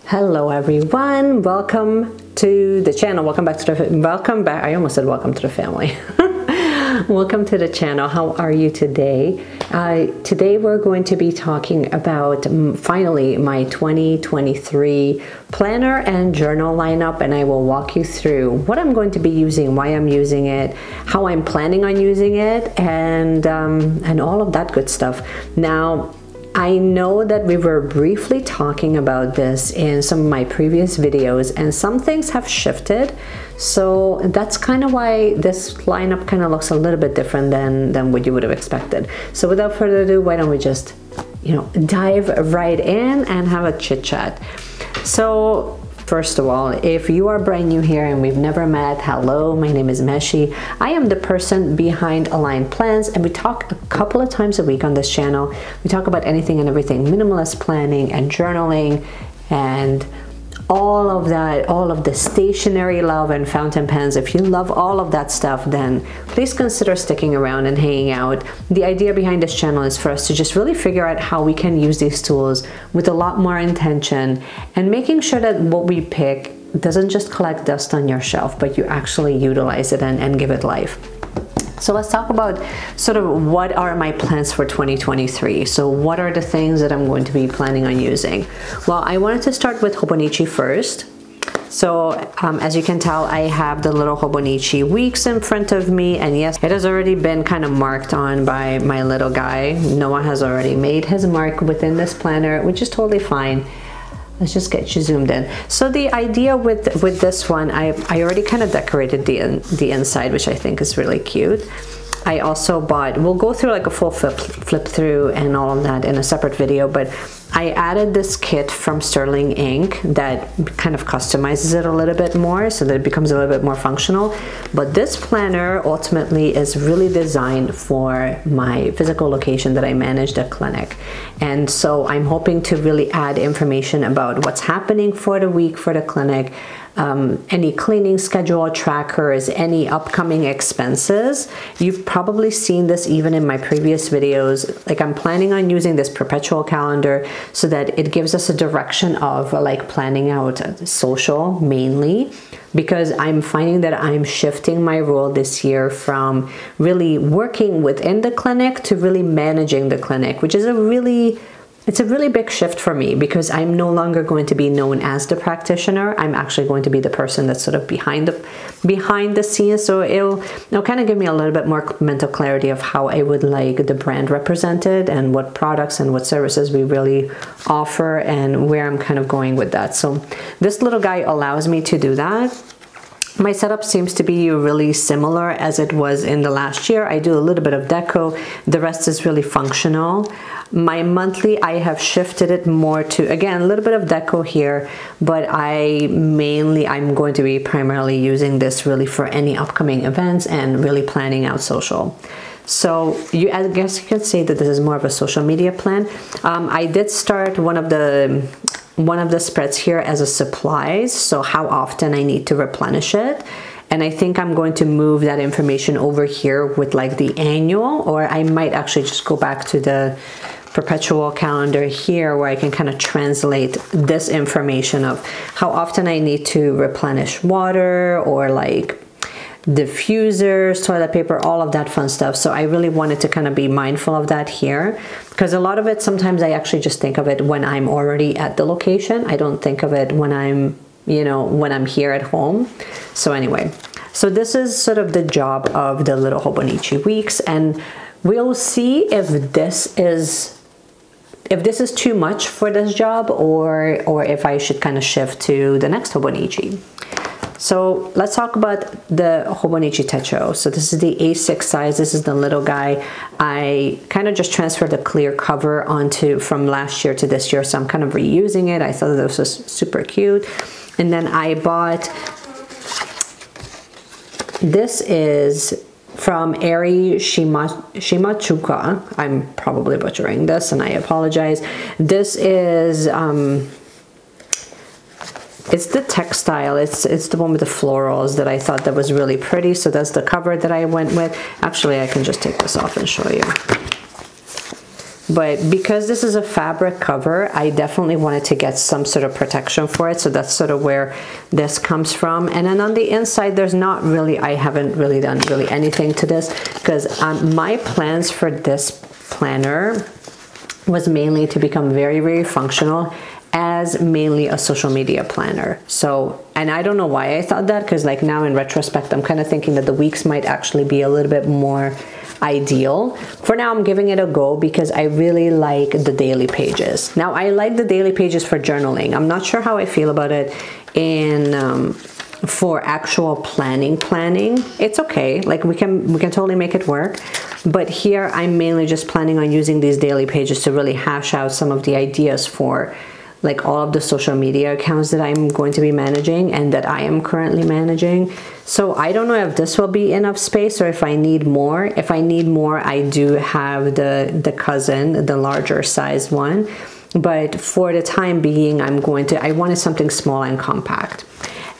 Hello everyone, welcome to the channel. Welcome back to the I almost said welcome to the family. Welcome to the channel. How are you today? Today we're going to be talking about finally my 2023 planner and journal lineup, and I will walk you through what I'm going to be using, why I'm using it, how I'm planning on using it, and all of that good stuff. Now, I know that we were briefly talking about this in some of my previous videos, and some things have shifted, so that's kind of why this lineup kind of looks a little bit different than what you would have expected. So without further ado, why don't we just, dive right in and have a chit chat. So first of all, if you are brand new here and we've never met, hello, my name is Meshi. I am the person behind Aligned Plans, and we talk a couple of times a week on this channel. We talk about anything and everything, minimalist planning and journaling and all of that, all of the stationery love and fountain pens. If you love all of that stuff, then please consider sticking around and hanging out. The idea behind this channel is for us to just really figure out how we can use these tools with a lot more intention, and making sure that what we pick doesn't just collect dust on your shelf, but you actually utilize it and give it life. So let's talk about sort of what are my plans for 2023. So what are the things that I'm going to be planning on using? Well, I wanted to start with Hobonichi first. So as you can tell, I have the little Hobonichi weeks in front of me, and yes, it has already been kind of marked on by my little guy. Noah has already made his mark within this planner, which is totally fine. Let's just get you zoomed in. So the idea with this one, I already kind of decorated the inside, which I think is really cute. I also bought, we'll go through like a full flip through and all of that in a separate video, but I added this kit from Sterling Ink that kind of customizes it a little bit more so that it becomes a little bit more functional. But this planner ultimately is really designed for my physical location that I manage, the clinic. And so I'm hoping to really add information about what's happening for the week for the clinic, any cleaning schedule trackers, any upcoming expenses. You've probably seen this even in my previous videos. Like, I'm planning on using this perpetual calendar so that it gives us a direction of like planning out social mainly, because I'm finding that I'm shifting my role this year from really working within the clinic to really managing the clinic, which is it's a really big shift for me, because I'm no longer going to be known as the practitioner. I'm actually going to be the person that's sort of behind the scenes. So it'll kind of give me a little bit more mental clarity of how I would like the brand represented and what products and what services we really offer and where I'm kind of going with that. So this little guy allows me to do that. My setup seems to be really similar as it was in the last year. I do a little bit of deco. The rest is really functional. My monthly, I have shifted it more to, again, a little bit of deco here, but I'm going to be primarily using this really for any upcoming events and really planning out social. So I guess you can say that this is more of a social media plan. I did start one of the spreads here as a supplies, so how often I need to replenish it. And I think I'm going to move that information over here with like the annual, or I might actually just go back to the perpetual calendar here where I can kind of translate this information of how often I need to replenish water or like diffusers, toilet paper, all of that fun stuff. So I really wanted to kind of be mindful of that here, because a lot of it, sometimes I actually just think of it when I'm already at the location. I don't think of it when I'm here at home. So anyway, so this is sort of the job of the little Hobonichi weeks, and we'll see if this is too much for this job, or if I should kind of shift to the next Hobonichi. So let's talk about the Hobonichi Techo. So this is the A6 size. This is the little guy. I kind of just transferred the clear cover from last year to this year, so I'm kind of reusing it. I thought this was super cute. And then I bought, this is from Eri Shimachuka. I'm probably butchering this and I apologize. This is, it's the textile, it's the one with the florals that I thought that was really pretty. So that's the cover that I went with. Actually, I can just take this off and show you. But because this is a fabric cover, I definitely wanted to get some sort of protection for it. So that's sort of where this comes from. And then on the inside, there's not really, I haven't really done really anything to this, because my plans for this planner was mainly to become very, very functional as mainly a social media planner. So, and I don't know why I thought that, because like now in retrospect, I'm kind of thinking that the weeks might actually be a little bit more ideal. For now, I'm giving it a go because I really like the daily pages. Now, I like the daily pages for journaling. I'm not sure how I feel about it in for actual planning. It's okay. Like we can totally make it work. But here, I'm mainly just planning on using these daily pages to really hash out some of the ideas for like all of the social media accounts that I'm going to be managing and that I am currently managing. So I don't know if this will be enough space or if I need more. If I need more, I do have the cousin, the larger size one. But for the time being, I wanted something small and compact.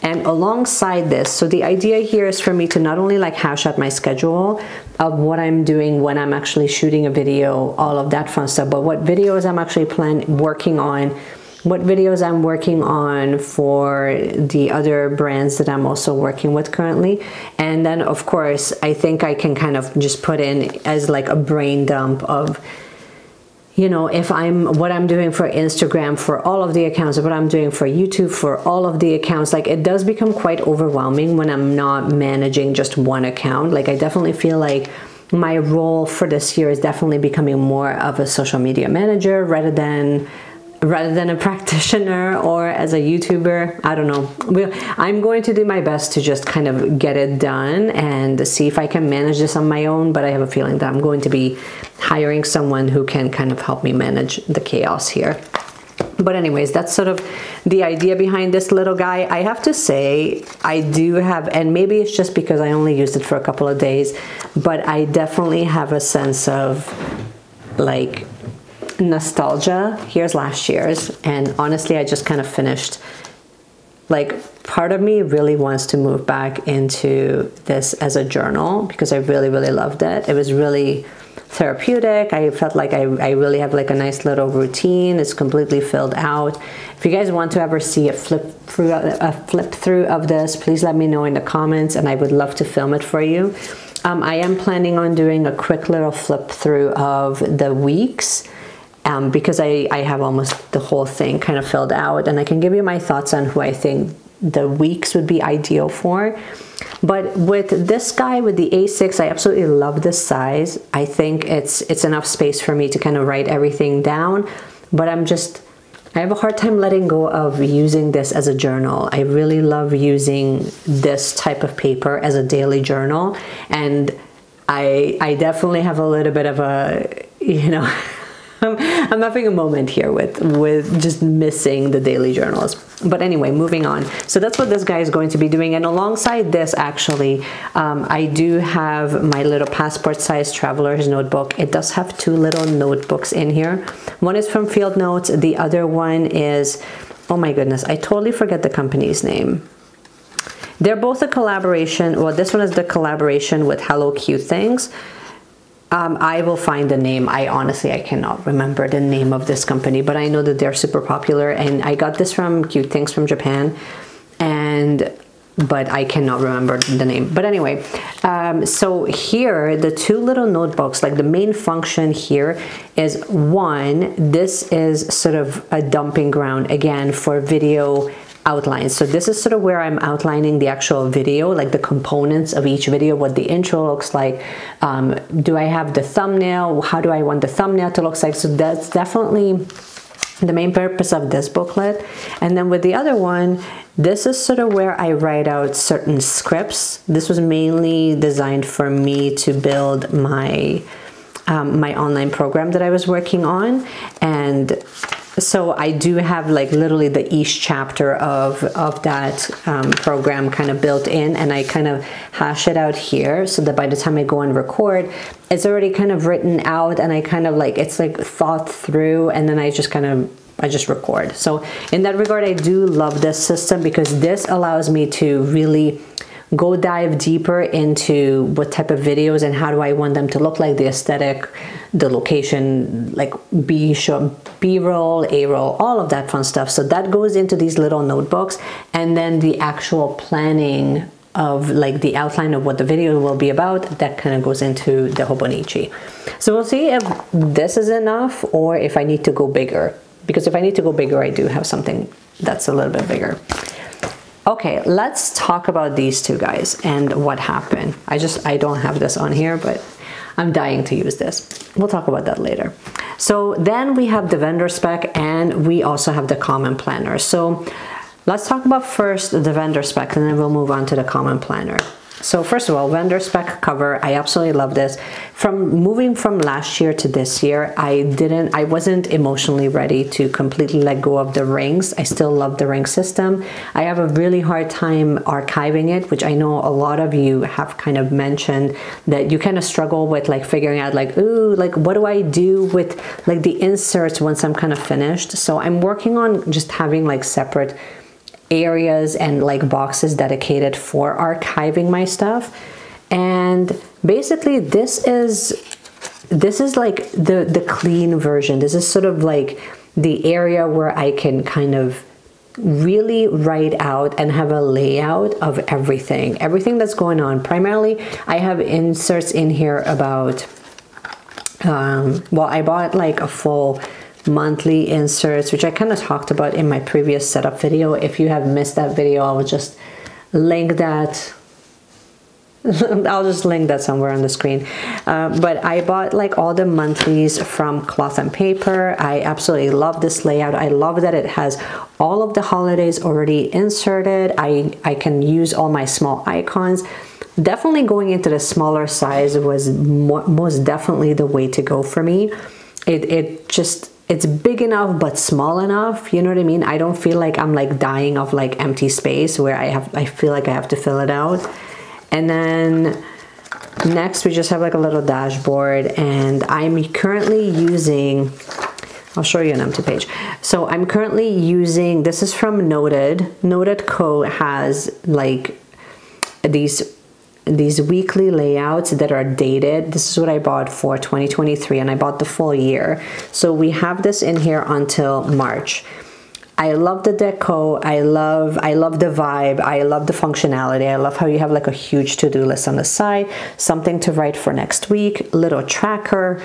And alongside this, so the idea here is for me to not only like hash out my schedule of what I'm doing when I'm actually shooting a video, all of that fun stuff, but what videos I'm actually working on, what videos I'm working on for the other brands that I'm also working with currently. And then of course, I think I can kind of just put in as like a brain dump of, you know, what I'm doing for Instagram for all of the accounts, or what I'm doing for YouTube for all of the accounts. Like it does become quite overwhelming when I'm not managing just one account. Like I definitely feel like my role for this year is definitely becoming more of a social media manager rather than a practitioner or as a YouTuber. I don't know. I'm going to do my best to just kind of get it done and see if I can manage this on my own, but I have a feeling that I'm going to be hiring someone who can kind of help me manage the chaos here. But anyways, that's sort of the idea behind this little guy. I have to say, I do have, and maybe it's just because I only used it for a couple of days, but I definitely have a sense of like nostalgia. Here's last year's, and honestly I just kind of finished, like part of me really wants to move back into this as a journal because I really loved it. It was really therapeutic. I felt like I really have like a nice little routine. It's completely filled out. If you guys want to ever see a flip through of this, please let me know in the comments and I would love to film it for you. I am planning on doing a quick little flip through of the weeks because I have almost the whole thing kind of filled out, and I can give you my thoughts on who I think the weeks would be ideal for. But with this guy, with the A6, I absolutely love this size. I think it's enough space for me to kind of write everything down, but I have a hard time letting go of using this as a journal. I really love using this type of paper as a daily journal, and I definitely have a little bit of a, you know, I'm having a moment here with just missing the daily journals. But anyway, moving on. So that's what this guy is going to be doing. And alongside this, actually, I do have my little passport size traveler's notebook. It does have two little notebooks in here. One is from Field Notes. The other one is, oh my goodness, I totally forget the company's name. They're both a collaboration. Well, this one is the collaboration with Hello Cute Things. I will find the name. I cannot remember the name of this company, but I know that they're super popular, and I got this from Cute Things from Japan, but I cannot remember the name. But anyway, so here, the two little notebooks, like the main function here is one, this is sort of a dumping ground again for video outlines. So this is sort of where I'm outlining the actual video, like the components of each video, what the intro looks like. Do I have the thumbnail? How do I want the thumbnail to look like? So that's definitely the main purpose of this booklet. And then with the other one, this is sort of where I write out certain scripts. This was mainly designed for me to build my my online program that I was working on. And so I do have like literally each chapter of that program kind of built in, and I kind of hash it out here so that by the time I go and record, it's already kind of written out, and I kind of like, it's like thought through, and then I just record. So in that regard, I do love this system because this allows me to really go dive deeper into what type of videos and how do I want them to look like, the aesthetic, the location, like B-roll, A-roll, all of that fun stuff. So that goes into these little notebooks, and then the actual planning of like the outline of what the video will be about, that kind of goes into the Hobonichi. So we'll see if this is enough or if I need to go bigger, because if I need to go bigger, I do have something that's a little bit bigger. Okay, let's talk about these two guys and what happened. I don't have this on here, but I'm dying to use this. We'll talk about that later. So then we have the vendor spec, and we also have the common planner. So let's talk about first the vendor spec, and then we'll move on to the common planner. So first of all, vendor spec cover, I absolutely love this. From moving from last year to this year, I wasn't emotionally ready to completely let go of the rings. I still love the ring system. I have a really hard time archiving it, which I know a lot of you have kind of mentioned that you kind of struggle with like figuring out like, ooh, like what do I do with like the inserts once I'm kind of finished? So I'm working on just having like separate areas and like boxes dedicated for archiving my stuff. And basically this is like the clean version. This is sort of like the area where I can kind of really write out and have a layout of everything that's going on. Primarily I have inserts in here about well, I bought like a full monthly inserts, which I kind of talked about in my previous setup video. If you have missed that video, I will just link that. I'll just link that somewhere on the screen. But I bought like all the monthlies from Cloth and Paper. I absolutely love this layout. I love that it has all of the holidays already inserted. I can use all my small icons. Definitely going into the smaller size was most definitely the way to go for me. It's big enough but small enough, you know what I mean? I don't feel like I'm like dying of like empty space where I feel like I have to fill it out. And then next we just have like a little dashboard, and I'm currently using, I'll show you an empty page. So I'm currently using, this is from Notiq. Notiq Co. has like these weekly layouts that are dated. This is what I bought for 2023, and I bought the full year. So we have this in here until March. I love the deco. I love the vibe. I love the functionality. I love how you have like a huge to-do list on the side, something to write for next week, little tracker.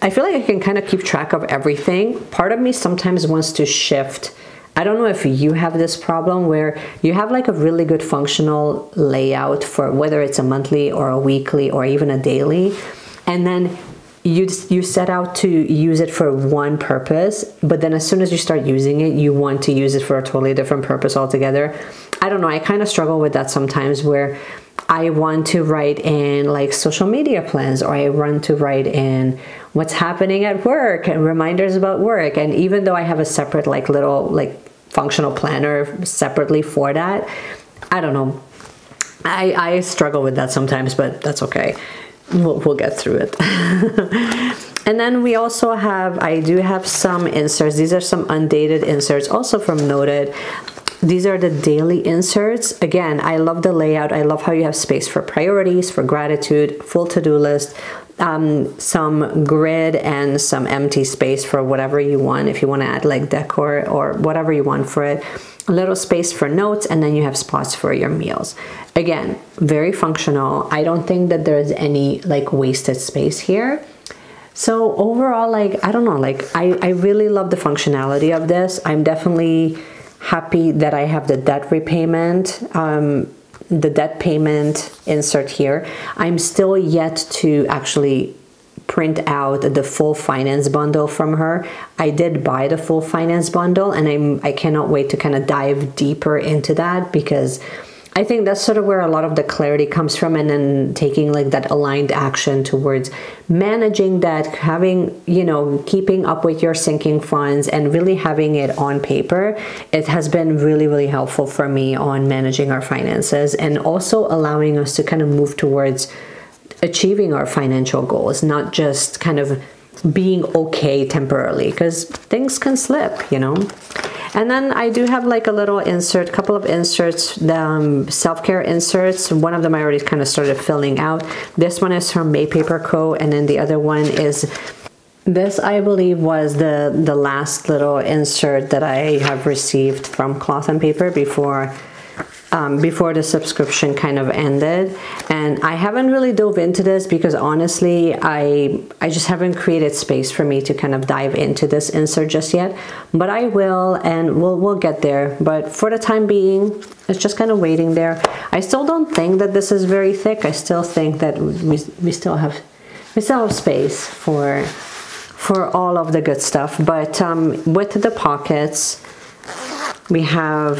I feel like I can kind of keep track of everything. Part of me sometimes wants to shift. I don't know if you have this problem where you have like a really good functional layout for whether it's a monthly or a weekly or even a daily, and then you set out to use it for one purpose, but then as soon as you start using it, you want to use it for a totally different purpose altogether. I don't know, I kind of struggle with that sometimes, where I want to write in like social media plans, or I want to write in what's happening at work and reminders about work. And even though I have a separate like little like functional planner separately for that, I don't know, I struggle with that sometimes, but that's okay. We'll get through it. And then we also have, I do have some inserts. These are some undated inserts also from Notiq. These are the daily inserts. Again, I love the layout. I love how you have space for priorities, for gratitude, full to-do list, some grid and some empty space for whatever you want. If you want to add like decor or whatever you want for it, a little space for notes, and then you have spots for your meals. Again, very functional. I don't think that there's any like wasted space here. So overall, like, I don't know, like I really love the functionality of this. I'm definitely happy that I have the debt repayment, the debt payment insert here. I'm still yet to actually print out the full finance bundle from her. I did buy the full finance bundle, and I cannot wait to kind of dive deeper into that, because I think that's sort of where a lot of the clarity comes from, and then taking like that aligned action towards managing that, having, you know, keeping up with your sinking funds and really having it on paper. It has been really, really helpful for me on managing our finances, and also allowing us to kind of move towards achieving our financial goals, not just kind of being okay temporarily, because things can slip, you know. And then I do have like a little insert, couple of inserts, self-care inserts. One of them I already kind of started filling out. This one is from May Paper Co. And then the other one is, this I believe was the last little insert that I have received from Cloth and Paper before the subscription kind of ended. And I haven't really dove into this because honestly I just haven't created space for me to kind of dive into this insert just yet, but I will, and we'll get there. But for the time being, it's just kind of waiting there. I still don't think that this is very thick. I still think that we still have space for all of the good stuff. But with the pockets, we have,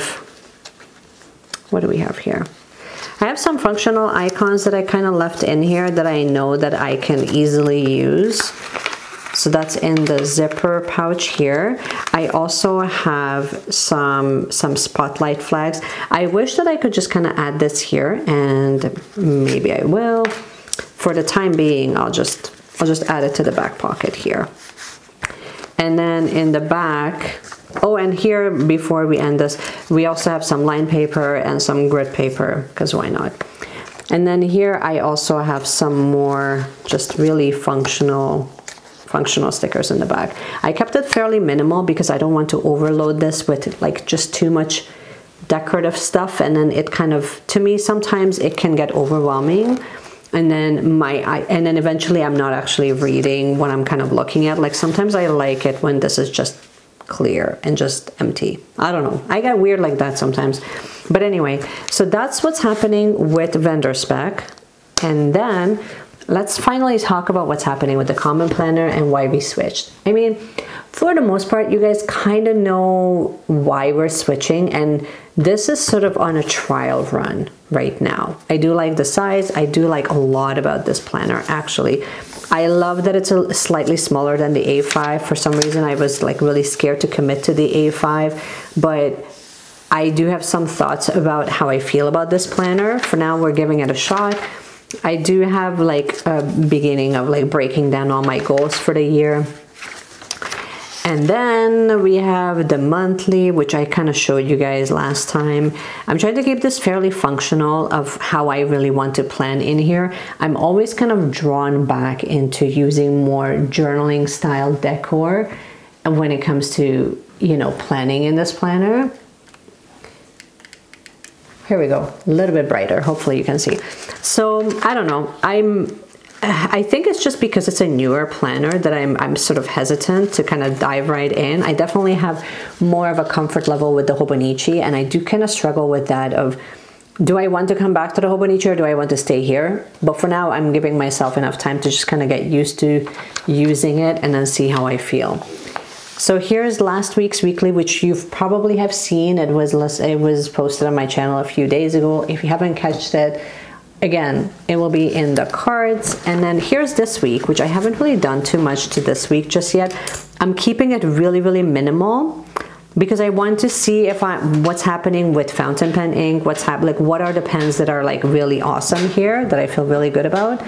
what do we have here? I have some functional icons that I kind of left in here that I know that I can easily use. So that's in the zipper pouch here. I also have some spotlight flags. I wish that I could just kind of add this here, and maybe I will. For the time being, I'll just add it to the back pocket here. And then in the back, oh, and here, before we end this, we also have some line paper and some grid paper, because why not? And then here I also have some more just really functional stickers in the back. I kept it fairly minimal because I don't want to overload this with like just too much decorative stuff, and then it kind of, to me, sometimes it can get overwhelming. And then eventually I'm not actually reading what I'm kind of looking at. Like sometimes I like it when this is just clear and just empty. I don't know. I get weird like that sometimes. But anyway, so that's what's happening with vendor spec. And then let's finally talk about what's happening with the common planner and why we switched. I mean, for the most part, you guys kind of know why we're switching, and this is sort of on a trial run right now. I do like the size. I do like a lot about this planner, actually. I love that it's a slightly smaller than the A5. For some reason, I was like really scared to commit to the A5, but I do have some thoughts about how I feel about this planner. For now, we're giving it a shot. I do have like a beginning of like breaking down all my goals for the year. And then we have the monthly, which I kind of showed you guys last time. I'm trying to keep this fairly functional of how I really want to plan in here. I'm always kind of drawn back into using more journaling style decor when it comes to, you know, planning in this planner. Here we go, a little bit brighter, hopefully you can see. So I don't know, I think it's just because it's a newer planner that I'm sort of hesitant to kind of dive right in. I definitely have more of a comfort level with the Hobonichi, and I do kind of struggle with that of, do I want to come back to the Hobonichi or do I want to stay here? But for now, I'm giving myself enough time to just kind of get used to using it and then see how I feel. So here's last week's weekly, which you probably have seen. It was posted on my channel a few days ago. If you haven't catched it, again, it will be in the cards. And then here's this week, which I haven't really done too much to this week just yet. I'm keeping it really, really minimal because I want to see if what's happening with fountain pen ink, what are the pens that are like really awesome here that I feel really good about.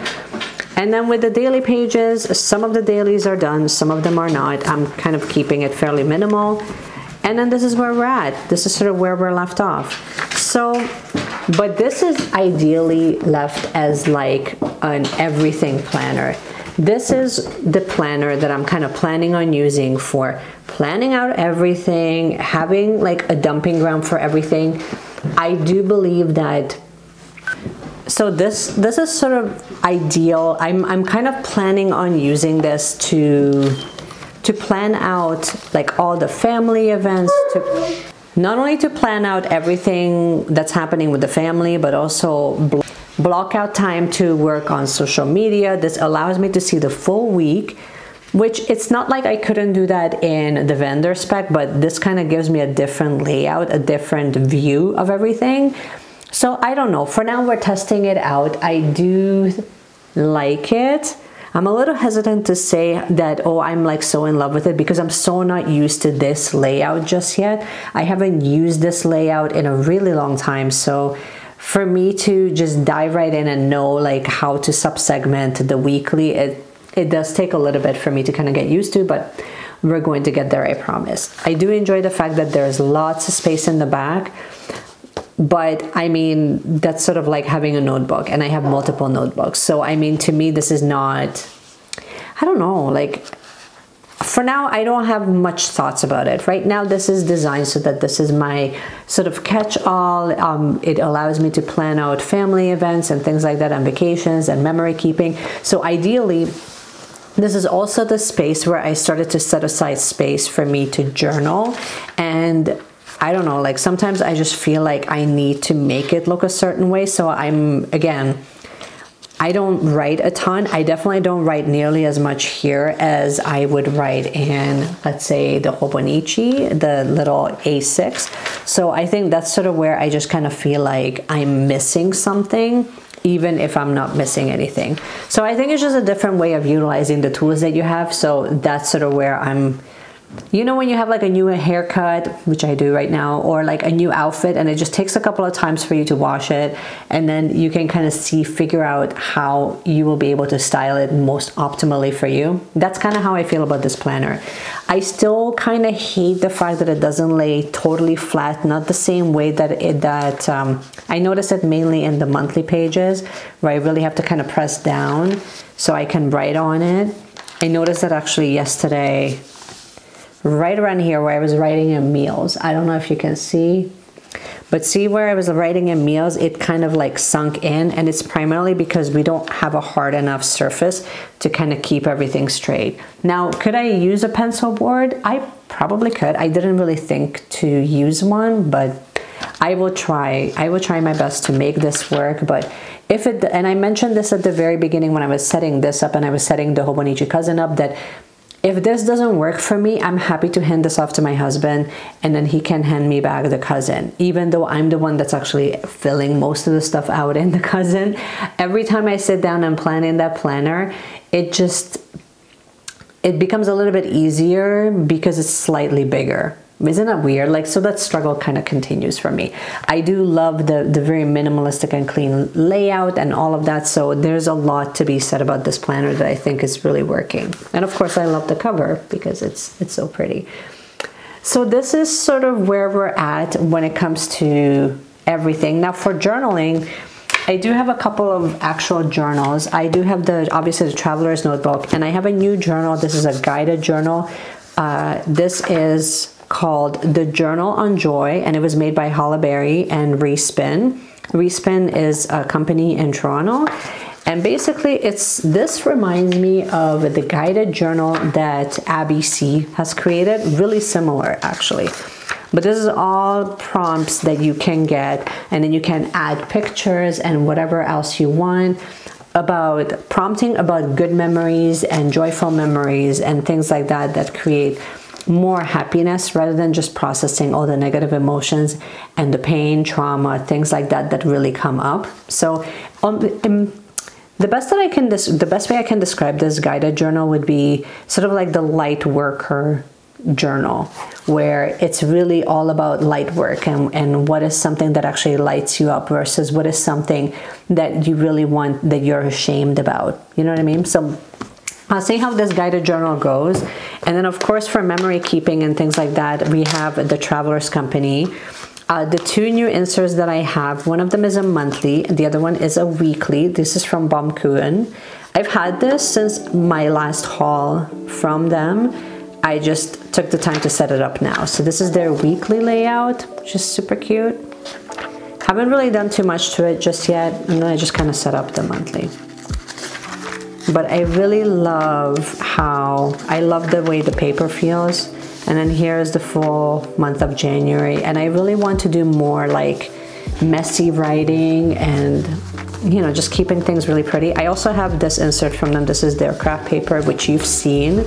And then with the daily pages, some of the dailies are done, some of them are not. I'm kind of keeping it fairly minimal. And then this is where we're at. This is sort of where we're left off. So, but this is ideally left as like an everything planner. This is the planner that I'm kind of planning on using for planning out everything, having like a dumping ground for everything. I do believe that. So this is sort of ideal. I'm kind of planning on using this to plan out like all the family events, to not only to plan out everything that's happening with the family, but also block out time to work on social media. This allows me to see the full week, which it's not like I couldn't do that in the vendor spec, but this kind of gives me a different layout, a different view of everything. So I don't know, for now we're testing it out. I do like it. I'm a little hesitant to say that, oh, I'm like so in love with it because I'm so not used to this layout just yet. I haven't used this layout in a really long time. So for me to just dive right in and know like how to sub-segment the weekly, it does take a little bit for me to kind of get used to, but we're going to get there, I promise. I do enjoy the fact that there's lots of space in the back, but I mean, that's sort of like having a notebook, and I have multiple notebooks. So I mean, to me, this is not, I don't know, like, for now, I don't have much thoughts about it. Right now, this is designed so that this is my sort of catch-all. It allows me to plan out family events and things like that, and vacations and memory keeping. So ideally, this is also the space where I started to set aside space for me to journal. And I don't know, like sometimes I just feel like I need to make it look a certain way. So I don't write a ton. I definitely don't write nearly as much here as I would write in, let's say, the Hobonichi, the little A6. So I think that's sort of where I just kind of feel like I'm missing something, even if I'm not missing anything. So I think it's just a different way of utilizing the tools that you have. So that's sort of where I'm, you know, when you have like a new haircut, which I do right now, or like a new outfit, and it just takes a couple of times for you to wash it, and then you can kind of figure out how you will be able to style it most optimally for you. That's kind of how I feel about this planner. I still kind of hate the fact that it doesn't lay totally flat, not the same way that I notice it mainly in the monthly pages, where I really have to kind of press down so I can write on it. I noticed that actually yesterday, right around here where I was writing in meals. I don't know if you can see, but see where I was writing in meals, it kind of like sunk in, and it's primarily because we don't have a hard enough surface to kind of keep everything straight. Now, could I use a pencil board? I probably could. I didn't really think to use one, but I will try my best to make this work. But if it, and I mentioned this at the very beginning when I was setting this up and I was setting the Hobonichi cousin up, that if this doesn't work for me, I'm happy to hand this off to my husband, and then he can hand me back the cousin, even though I'm the one that's actually filling most of the stuff out in the cousin. Every time I sit down and plan in that planner, it becomes a little bit easier because it's slightly bigger. Isn't that weird? Like, so that struggle kind of continues for me. I do love the very minimalistic and clean layout and all of that. So there's a lot to be said about this planner that I think is really working. And of course, I love the cover because it's so pretty. So this is sort of where we're at when it comes to everything. Now for journaling, I do have a couple of actual journals. I do have obviously the Traveler's Notebook, and I have a new journal. This is a guided journal. This is called The Journal on Joy, and it was made by Hollyberry and Respin. Respin is a company in Toronto, and basically this reminds me of the guided journal that Abby C has created. Really similar, actually. But this is all prompts that you can get, and then you can add pictures and whatever else you want, about prompting about good memories and joyful memories and things like that that create more happiness, rather than just processing all the negative emotions and the pain, trauma, things like that that really come up. So the best way I can describe this guided journal would be sort of like the light worker journal, where it's really all about light work and what is something that actually lights you up versus what is something that you really want, that you're ashamed about. You know what I mean? So I'll see how this guided journal goes. And then of course for memory keeping and things like that, we have the Traveler's Company. The two new inserts that I have, one of them is a monthly and the other one is a weekly. This is from Baumkuchen. I've had this since my last haul from them. I just took the time to set it up now. So this is their weekly layout, which is super cute. Haven't really done too much to it just yet, and then I just kind of set up the monthly. But I really love the way the paper feels. And then here's the full month of January. And I really want to do more like messy writing and, you know, just keeping things really pretty. I also have this insert from them. This is their craft paper, which you've seen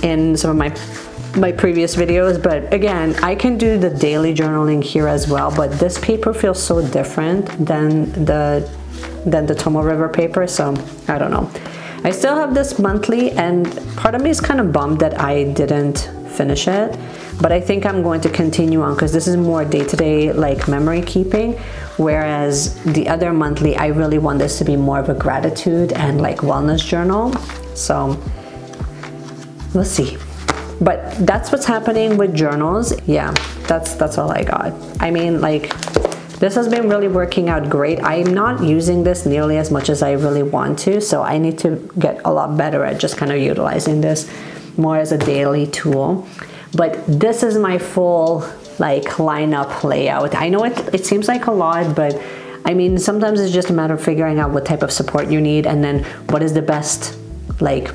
in some of my previous videos. But again, I can do the daily journaling here as well. But this paper feels so different than the Tombow River paper, so I don't know. I still have this monthly, and part of me is kind of bummed that I didn't finish it, but I think I'm going to continue on because this is more day-to-day like memory keeping, whereas the other monthly, I really want this to be more of a gratitude and like wellness journal. So we'll see. But that's what's happening with journals. Yeah, that's all I got. I mean, like, this has been really working out great. I'm not using this nearly as much as I really want to, so I need to get a lot better at just kind of utilizing this more as a daily tool. But this is my full like lineup layout. I know it seems like a lot, but I mean, sometimes it's just a matter of figuring out what type of support you need and then what is the best like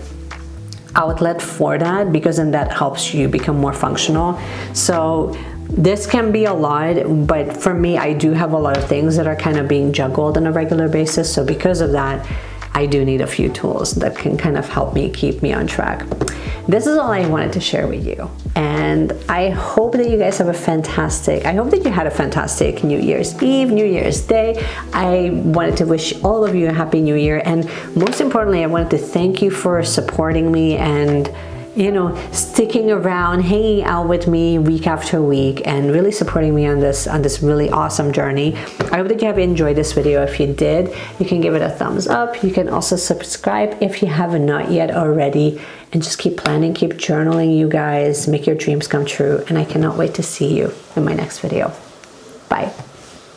outlet for that, because then that helps you become more functional. So this can be a lot, but for me, I do have a lot of things that are kind of being juggled on a regular basis. So because of that, I do need a few tools that can kind of help me keep me on track. This is all I wanted to share with you. And I hope that you guys have I hope that you had a fantastic New Year's Eve, New Year's Day. I wanted to wish all of you a happy New Year. And most importantly, I wanted to thank you for supporting me and, you know, sticking around, hanging out with me week after week and really supporting me on this really awesome journey. I hope that you have enjoyed this video. If you did, you can give it a thumbs up. You can also subscribe if you have not yet already, and just keep planning, keep journaling, you guys. Make your dreams come true, and I cannot wait to see you in my next video. Bye.